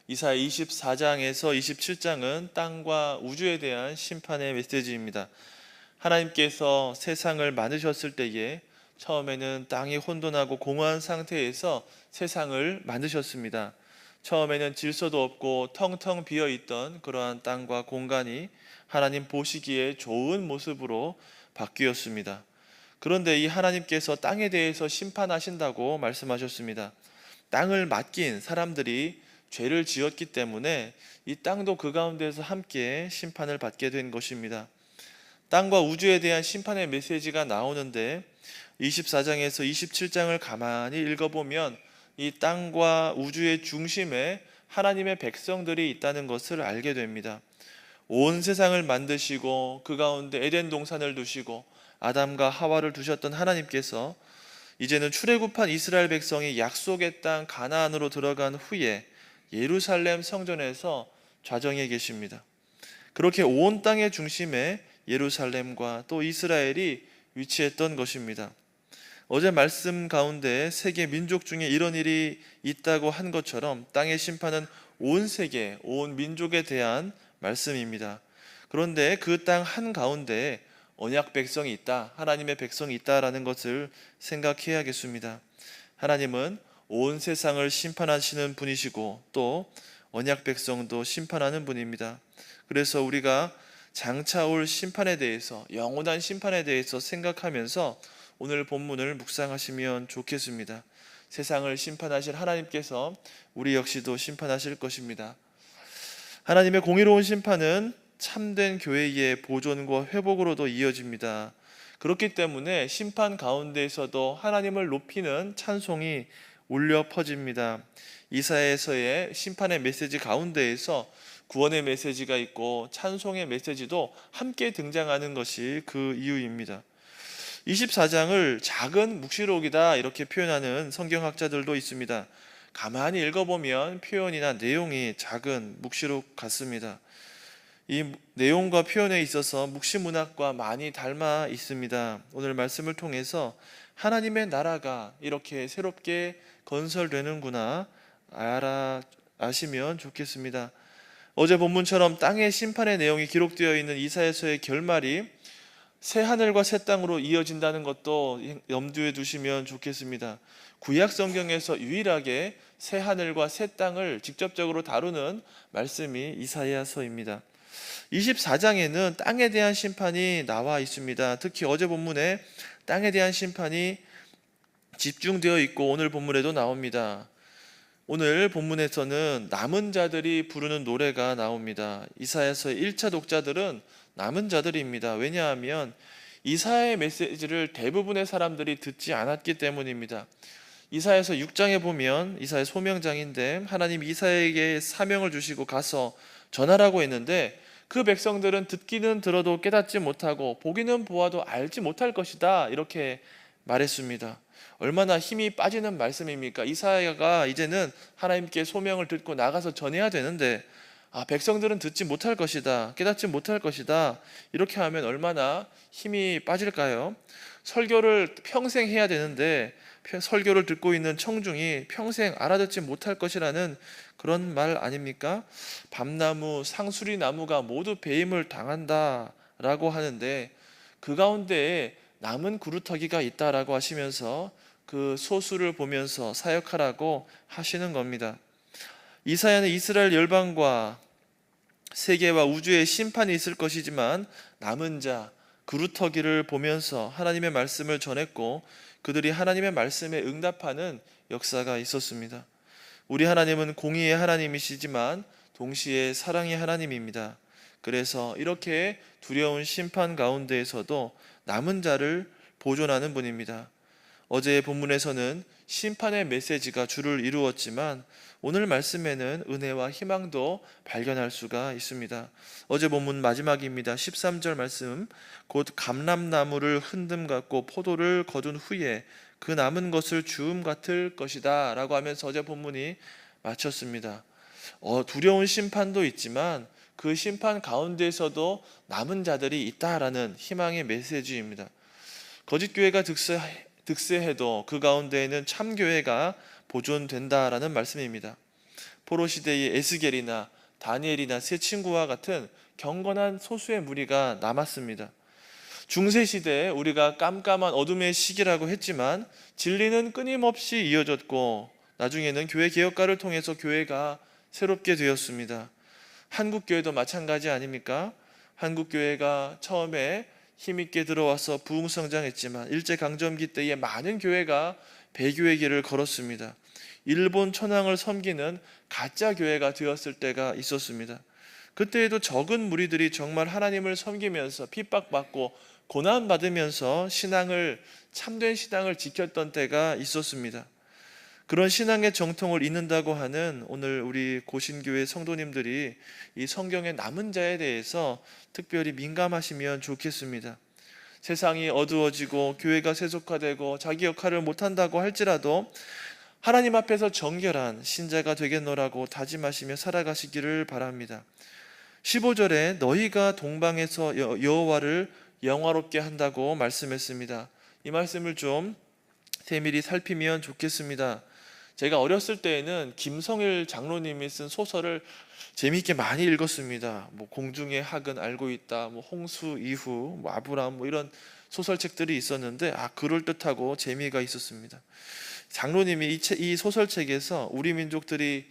이사야 24장에서 27장은 땅과 우주에 대한 심판의 메시지입니다. 하나님께서 세상을 만드셨을 때에 처음에는 땅이 혼돈하고 공허한 상태에서 세상을 만드셨습니다. 처음에는 질서도 없고 텅텅 비어 있던 그러한 땅과 공간이 하나님 보시기에 좋은 모습으로 바뀌었습니다. 그런데 이 하나님께서 땅에 대해서 심판하신다고 말씀하셨습니다. 땅을 맡긴 사람들이 죄를 지었기 때문에 이 땅도 그 가운데서 함께 심판을 받게 된 것입니다. 땅과 우주에 대한 심판의 메시지가 나오는데 24장에서 27장을 가만히 읽어보면 이 땅과 우주의 중심에 하나님의 백성들이 있다는 것을 알게 됩니다. 온 세상을 만드시고 그 가운데 에덴 동산을 두시고 아담과 하와를 두셨던 하나님께서 이제는 출애굽한 이스라엘 백성이 약속의 땅 가나안으로 들어간 후에 예루살렘 성전에서 좌정해 계십니다. 그렇게 온 땅의 중심에 예루살렘과 또 이스라엘이 위치했던 것입니다. 어제 말씀 가운데 세계 민족 중에 이런 일이 있다고 한 것처럼 땅의 심판은 온 세계, 온 민족에 대한 말씀입니다. 그런데 그 땅 한가운데 언약 백성이 있다, 하나님의 백성이 있다라는 것을 생각해야겠습니다. 하나님은 온 세상을 심판하시는 분이시고 또 언약 백성도 심판하는 분입니다. 그래서 우리가 장차 올 심판에 대해서, 영원한 심판에 대해서 생각하면서 오늘 본문을 묵상하시면 좋겠습니다. 세상을 심판하실 하나님께서 우리 역시도 심판하실 것입니다. 하나님의 공의로운 심판은 참된 교회의 보존과 회복으로도 이어집니다. 그렇기 때문에 심판 가운데에서도 하나님을 높이는 찬송이 울려 퍼집니다. 이사야에서의 심판의 메시지 가운데에서 구원의 메시지가 있고 찬송의 메시지도 함께 등장하는 것이 그 이유입니다. 24장을 작은 묵시록이다 이렇게 표현하는 성경학자들도 있습니다. 가만히 읽어보면 표현이나 내용이 작은 묵시록 같습니다. 이 내용과 표현에 있어서 묵시문학과 많이 닮아 있습니다. 오늘 말씀을 통해서 하나님의 나라가 이렇게 새롭게 건설되는구나 아시면 좋겠습니다. 어제 본문처럼 땅의 심판의 내용이 기록되어 있는 이사야서의 결말이 새 하늘과 새 땅으로 이어진다는 것도 염두에 두시면 좋겠습니다. 구약 성경에서 유일하게 새 하늘과 새 땅을 직접적으로 다루는 말씀이 이사야서입니다. 24장에는 땅에 대한 심판이 나와 있습니다. 특히 어제 본문에 땅에 대한 심판이 집중되어 있고 오늘 본문에도 나옵니다. 오늘 본문에서는 남은 자들이 부르는 노래가 나옵니다. 이사야서의 1차 독자들은 남은 자들입니다. 왜냐하면 이사야의 메시지를 대부분의 사람들이 듣지 않았기 때문입니다. 이사야서 6장에 보면 이사야 소명장인데 하나님 이사야에게 사명을 주시고 가서 전하라고 했는데 그 백성들은 듣기는 들어도 깨닫지 못하고 보기는 보아도 알지 못할 것이다 이렇게 말했습니다. 얼마나 힘이 빠지는 말씀입니까? 이사야가 이제는 하나님께 소명을 듣고 나가서 전해야 되는데 백성들은 듣지 못할 것이다, 깨닫지 못할 것이다 이렇게 하면 얼마나 힘이 빠질까요? 설교를 평생 해야 되는데 설교를 듣고 있는 청중이 평생 알아듣지 못할 것이라는 그런 말 아닙니까? 밤나무, 상수리 나무가 모두 배임을 당한다라고 하는데 그 가운데에 남은 구루터기가 있다라고 하시면서 그 소수를 보면서 사역하라고 하시는 겁니다. 이사야는 이스라엘 열방과 세계와 우주의 심판이 있을 것이지만 남은 자, 구루터기를 보면서 하나님의 말씀을 전했고 그들이 하나님의 말씀에 응답하는 역사가 있었습니다. 우리 하나님은 공의의 하나님이시지만 동시에 사랑의 하나님입니다. 그래서 이렇게 두려운 심판 가운데에서도 남은 자를 보존하는 분입니다. 어제의 본문에서는 심판의 메시지가 주를 이루었지만 오늘 말씀에는 은혜와 희망도 발견할 수가 있습니다. 어제 본문 마지막입니다. 13절 말씀, 곧 감람나무를 흔듦 같고 포도를 거둔 후에 그 남은 것을 주음 같을 것이다 라고 하면서 어제 본문이 마쳤습니다. 두려운 심판도 있지만 그 심판 가운데에서도 남은 자들이 있다라는 희망의 메시지입니다. 거짓 교회가 득세해도 그 가운데에는 참 교회가 보존된다라는 말씀입니다. 포로 시대의 에스겔이나 다니엘이나 세 친구와 같은 경건한 소수의 무리가 남았습니다. 중세 시대에 우리가 깜깜한 어둠의 시기라고 했지만 진리는 끊임없이 이어졌고 나중에는 교회 개혁가를 통해서 교회가 새롭게 되었습니다. 한국교회도 마찬가지 아닙니까? 한국교회가 처음에 힘있게 들어와서 부흥성장했지만 일제강점기 때에 많은 교회가 배교의 길을 걸었습니다. 일본 천황을 섬기는 가짜 교회가 되었을 때가 있었습니다. 그때에도 적은 무리들이 정말 하나님을 섬기면서 핍박받고 고난받으면서 참된 신앙을 지켰던 때가 있었습니다. 그런 신앙의 정통을 잇는다고 하는 오늘 우리 고신교회 성도님들이 이 성경의 남은 자에 대해서 특별히 민감하시면 좋겠습니다. 세상이 어두워지고 교회가 세속화되고 자기 역할을 못한다고 할지라도 하나님 앞에서 정결한 신자가 되겠노라고 다짐하시며 살아가시기를 바랍니다. 15절에 너희가 동방에서 여호와를 영화롭게 한다고 말씀했습니다. 이 말씀을 좀 세밀히 살피면 좋겠습니다. 제가 어렸을 때에는 김성일 장로님이 쓴 소설을 재미있게 많이 읽었습니다. 공중의 학은 알고 있다, 홍수 이후, 아브람 이런 소설책들이 있었는데 그럴듯하고 재미가 있었습니다. 장로님이 이 소설책에서 우리 민족의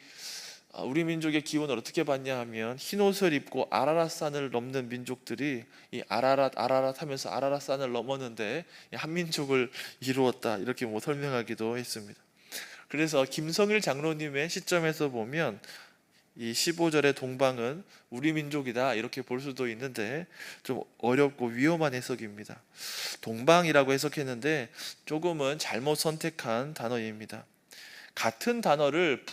기원을 어떻게 봤냐 하면 흰옷을 입고 아라랏산을 넘는 민족들이 이 아라랏 하면서 아라랏산을 넘었는데 한민족을 이루었다 이렇게 설명하기도 했습니다. 그래서 김성일 장로님의 시점에서 보면 이 15절의 동방은 우리 민족이다 이렇게 볼 수도 있는데 좀 어렵고 위험한 해석입니다. 동방이라고 해석했는데 조금은 잘못 선택한 단어입니다. 같은 단어를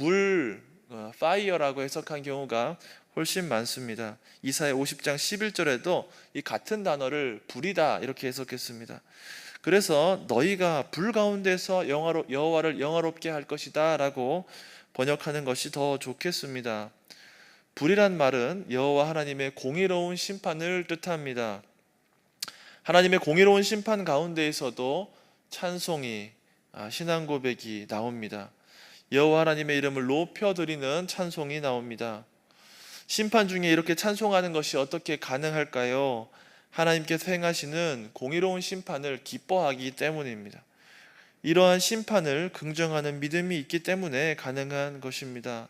fire라고 해석한 경우가 훨씬 많습니다. 이사야 50장 11절에도 이 같은 단어를 불이다 이렇게 해석했습니다. 그래서 너희가 불 가운데서 여호와를 영화롭게 할 것이다 라고 번역하는 것이 더 좋겠습니다. 불이란 말은 여호와 하나님의 공의로운 심판을 뜻합니다. 하나님의 공의로운 심판 가운데에서도 찬송이, 신앙 고백이 나옵니다. 여호와 하나님의 이름을 높여드리는 찬송이 나옵니다. 심판 중에 이렇게 찬송하는 것이 어떻게 가능할까요? 하나님께서 행하시는 공의로운 심판을 기뻐하기 때문입니다. 이러한 심판을 긍정하는 믿음이 있기 때문에 가능한 것입니다.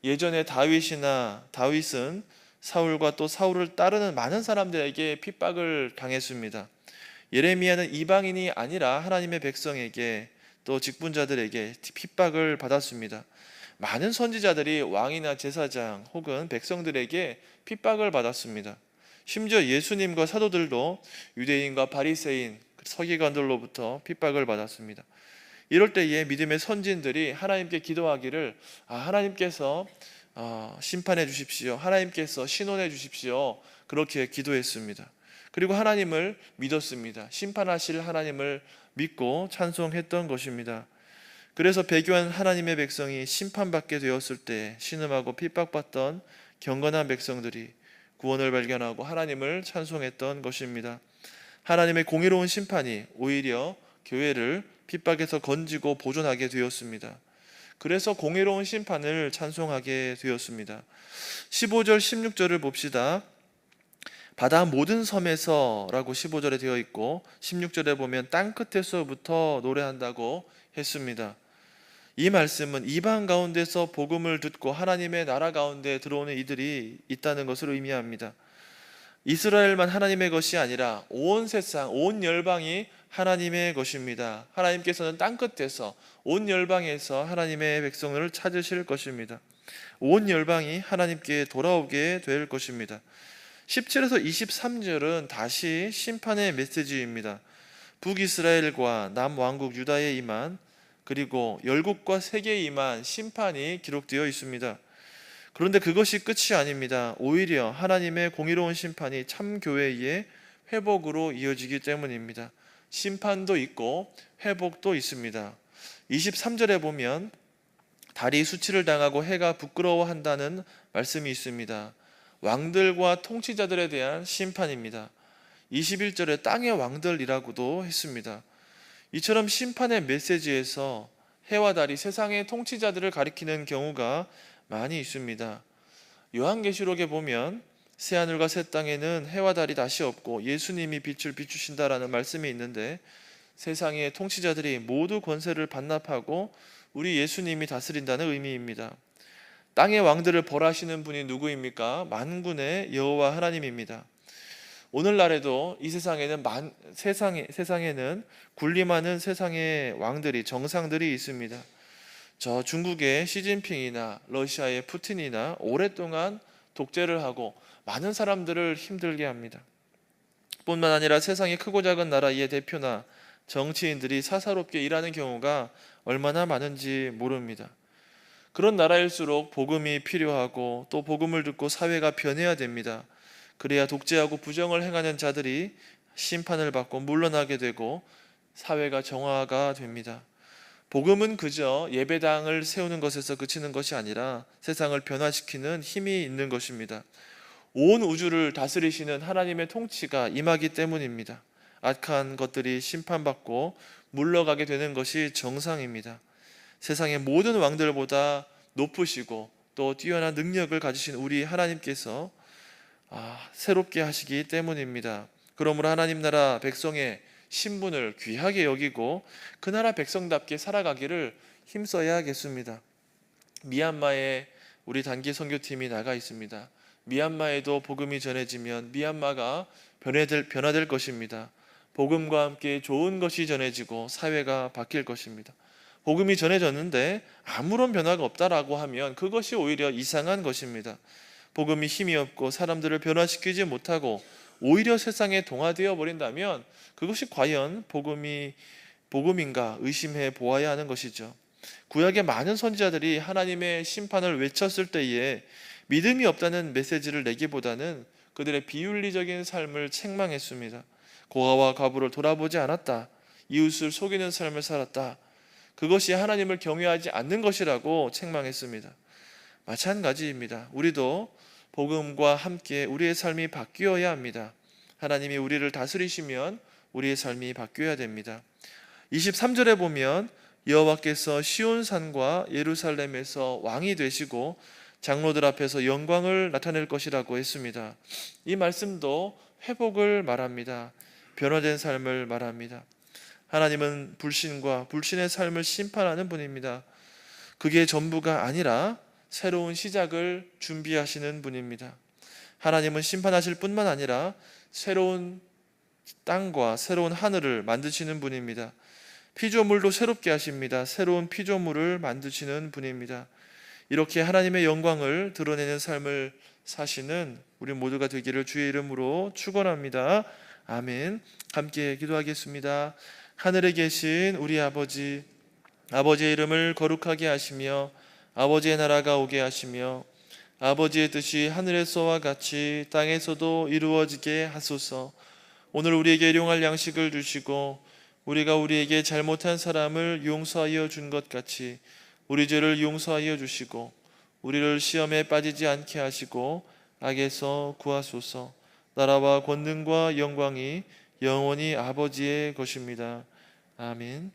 예전에 다윗은 사울과 또 사울을 따르는 많은 사람들에게 핍박을 당했습니다. 예레미야는 이방인이 아니라 하나님의 백성에게 또 직분자들에게 핍박을 받았습니다. 많은 선지자들이 왕이나 제사장 혹은 백성들에게 핍박을 받았습니다. 심지어 예수님과 사도들도 유대인과 바리새인, 서기관들로부터 핍박을 받았습니다. 이럴 때에 믿음의 선진들이 하나님께 기도하기를 하나님께서 심판해 주십시오, 하나님께서 신원해 주십시오 그렇게 기도했습니다. 그리고 하나님을 믿었습니다. 심판하실 하나님을 믿고 찬송했던 것입니다. 그래서 배교한 하나님의 백성이 심판받게 되었을 때 신음하고 핍박받던 경건한 백성들이 구원을 발견하고 하나님을 찬송했던 것입니다. 하나님의 공의로운 심판이 오히려 교회를 핍박에서 건지고 보존하게 되었습니다. 그래서 공의로운 심판을 찬송하게 되었습니다. 15절 16절을 봅시다. 바다 모든 섬에서 라고 15절에 되어 있고 16절에 보면 땅끝에서부터 노래한다고 했습니다. 이 말씀은 이방 가운데서 복음을 듣고 하나님의 나라 가운데 들어오는 이들이 있다는 것을 의미합니다. 이스라엘만 하나님의 것이 아니라 온 세상, 온 열방이 하나님의 것입니다. 하나님께서는 땅끝에서 온 열방에서 하나님의 백성을 찾으실 것입니다. 온 열방이 하나님께 돌아오게 될 것입니다. 17에서 23절은 다시 심판의 메시지입니다. 북이스라엘과 남왕국 유다에 임한 그리고 열국과 세계에 임한 심판이 기록되어 있습니다. 그런데 그것이 끝이 아닙니다. 오히려 하나님의 공의로운 심판이 참교회의 회복으로 이어지기 때문입니다. 심판도 있고 회복도 있습니다. 23절에 보면 달이 수치를 당하고 해가 부끄러워한다는 말씀이 있습니다. 왕들과 통치자들에 대한 심판입니다. 21절에 땅의 왕들이라고도 했습니다. 이처럼 심판의 메시지에서 해와 달이 세상의 통치자들을 가리키는 경우가 많이 있습니다. 요한계시록에 보면 새하늘과 새 땅에는 해와 달이 다시 없고 예수님이 빛을 비추신다라는 말씀이 있는데, 세상의 통치자들이 모두 권세를 반납하고 우리 예수님이 다스린다는 의미입니다. 땅의 왕들을 벌하시는 분이 누구입니까? 만군의 여호와 하나님입니다. 오늘날에도 이 세상에는 군림하는 세상의 왕들이, 정상들이 있습니다. 저 중국의 시진핑이나 러시아의 푸틴이나 오랫동안 독재를 하고 많은 사람들을 힘들게 합니다. 뿐만 아니라 세상의 크고 작은 나라의 대표나 정치인들이 사사롭게 일하는 경우가 얼마나 많은지 모릅니다. 그런 나라일수록 복음이 필요하고 또 복음을 듣고 사회가 변해야 됩니다. 그래야 독재하고 부정을 행하는 자들이 심판을 받고 물러나게 되고 사회가 정화가 됩니다. 복음은 그저 예배당을 세우는 것에서 그치는 것이 아니라 세상을 변화시키는 힘이 있는 것입니다. 온 우주를 다스리시는 하나님의 통치가 임하기 때문입니다. 악한 것들이 심판받고 물러가게 되는 것이 정상입니다. 세상의 모든 왕들보다 높으시고 또 뛰어난 능력을 가지신 우리 하나님께서 새롭게 하시기 때문입니다. 그러므로 하나님 나라 백성의 신분을 귀하게 여기고 그 나라 백성답게 살아가기를 힘써야겠습니다. 미얀마에 우리 단기 선교팀이 나가 있습니다. 미얀마에도 복음이 전해지면 미얀마가 변화될 것입니다. 복음과 함께 좋은 것이 전해지고 사회가 바뀔 것입니다. 복음이 전해졌는데 아무런 변화가 없다라고 하면 그것이 오히려 이상한 것입니다. 복음이 힘이 없고 사람들을 변화시키지 못하고 오히려 세상에 동화되어 버린다면 그것이 과연 복음인가 의심해 보아야 하는 것이죠. 구약의 많은 선지자들이 하나님의 심판을 외쳤을 때에 믿음이 없다는 메시지를 내기보다는 그들의 비윤리적인 삶을 책망했습니다. 고아와 과부를 돌아보지 않았다. 이웃을 속이는 삶을 살았다. 그것이 하나님을 경외하지 않는 것이라고 책망했습니다. 마찬가지입니다. 우리도 복음과 함께 우리의 삶이 바뀌어야 합니다. 하나님이 우리를 다스리시면 우리의 삶이 바뀌어야 됩니다. 23절에 보면 여호와께서 시온산과 예루살렘에서 왕이 되시고 장로들 앞에서 영광을 나타낼 것이라고 했습니다. 이 말씀도 회복을 말합니다. 변화된 삶을 말합니다. 하나님은 불신의 삶을 심판하는 분입니다. 그게 전부가 아니라 새로운 시작을 준비하시는 분입니다. 하나님은 심판하실 뿐만 아니라 새로운 땅과 새로운 하늘을 만드시는 분입니다. 피조물도 새롭게 하십니다. 새로운 피조물을 만드시는 분입니다. 이렇게 하나님의 영광을 드러내는 삶을 사시는 우리 모두가 되기를 주의 이름으로 축원합니다. 아멘. 함께 기도하겠습니다. 하늘에 계신 우리 아버지, 아버지의 이름을 거룩하게 하시며 아버지의 나라가 오게 하시며 아버지의 뜻이 하늘에서와 같이 땅에서도 이루어지게 하소서. 오늘 우리에게 일용할 양식을 주시고 우리가 우리에게 잘못한 사람을 용서하여 준 것 같이 우리 죄를 용서하여 주시고 우리를 시험에 빠지지 않게 하시고 악에서 구하소서. 나라와 권능과 영광이 영원히 아버지의 것입니다. 아멘.